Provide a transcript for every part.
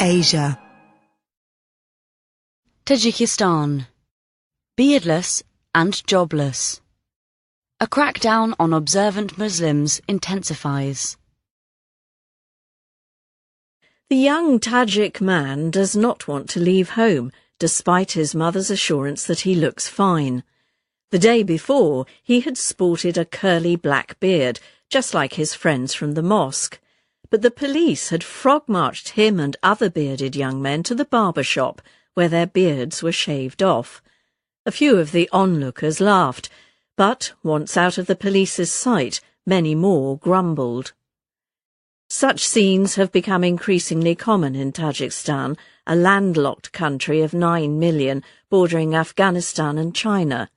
Asia. Tajikistan. Beardless and jobless. A crackdown on observant Muslims intensifies. The young Tajik man does not want to leave home, despite his mother's assurance that he looks fine. The day before, he had sported a curly black beard, just like his friends from the mosque. But the police had frog-marched him and other bearded young men to the barber shop, where their beards were shaved off. A few of the onlookers laughed, but, once out of the police's sight, many more grumbled. Such scenes have become increasingly common in Tajikistan, a landlocked country of 9 million bordering Afghanistan and China.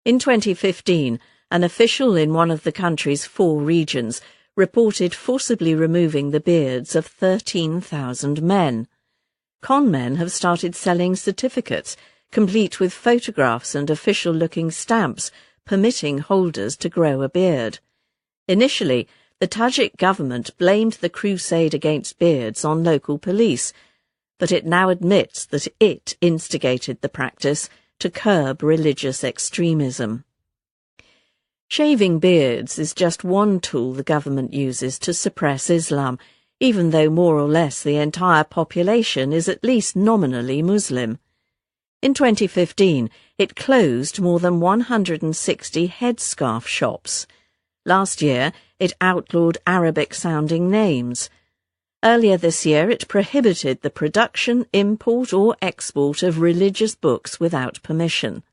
In 2015, an official in one of the country's 4 regions reported forcibly removing the beards of 13,000 men. Con men have started selling certificates, complete with photographs and official-looking stamps, permitting holders to grow a beard. Initially, the Tajik government blamed the crusade against beards on local police, but it now admits that it instigated the practice to curb religious extremism. Shaving beards is just one tool the government uses to suppress Islam, even though more or less the entire population is at least nominally Muslim. In 2015, it closed more than 160 headscarf shops. Last year, it outlawed Arabic-sounding names. Earlier this year, it prohibited the production, import or export of religious books without permission.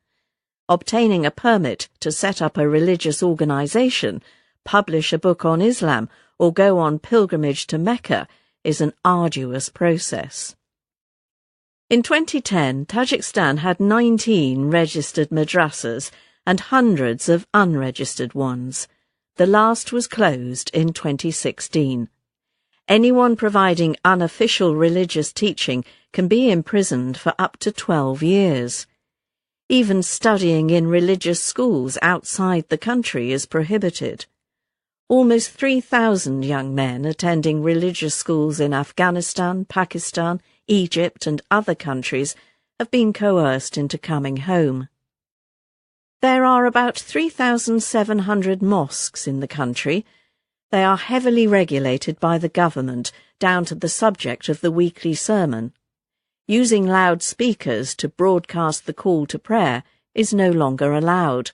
Obtaining a permit to set up a religious organization, publish a book on Islam, or go on pilgrimage to Mecca is an arduous process. In 2010, Tajikistan had 19 registered madrasas and hundreds of unregistered ones. The last was closed in 2016. Anyone providing unofficial religious teaching can be imprisoned for up to 12 years. Even studying in religious schools outside the country is prohibited. Almost 3,000 young men attending religious schools in Afghanistan, Pakistan, Egypt and other countries have been coerced into coming home. There are about 3,700 mosques in the country. They are heavily regulated by the government, down to the subject of the weekly sermon. Using loudspeakers to broadcast the call to prayer is no longer allowed.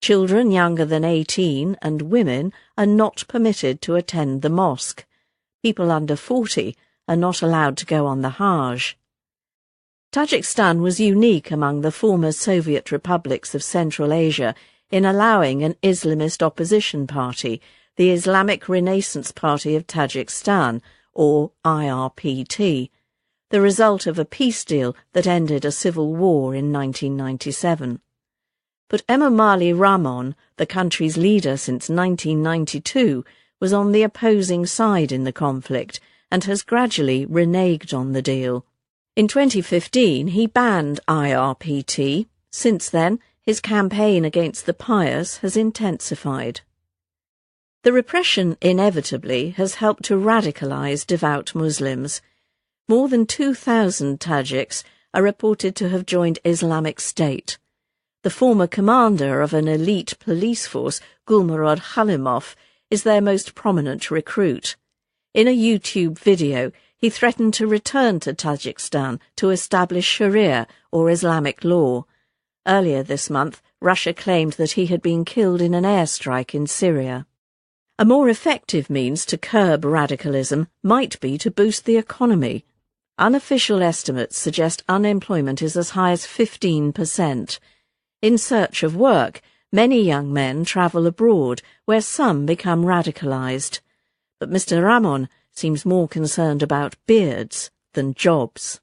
Children younger than 18 and women are not permitted to attend the mosque. People under 40 are not allowed to go on the Hajj. Tajikistan was unique among the former Soviet republics of Central Asia in allowing an Islamist opposition party, the Islamic Renaissance Party of Tajikistan, or IRPT, the result of a peace deal that ended a civil war in 1997. But Emomali Rahmon, the country's leader since 1992, was on the opposing side in the conflict and has gradually reneged on the deal. In 2015, he banned IRPT. Since then, his campaign against the pious has intensified. The repression inevitably has helped to radicalize devout Muslims. More than 2,000 Tajiks are reported to have joined Islamic State. The former commander of an elite police force, Gulmurod Halimov, is their most prominent recruit. In a YouTube video, he threatened to return to Tajikistan to establish Sharia, or Islamic law. Earlier this month, Russia claimed that he had been killed in an airstrike in Syria. A more effective means to curb radicalism might be to boost the economy. Unofficial estimates suggest unemployment is as high as 15%. In search of work, many young men travel abroad, where some become radicalized. But Mr. Rahmon seems more concerned about beards than jobs.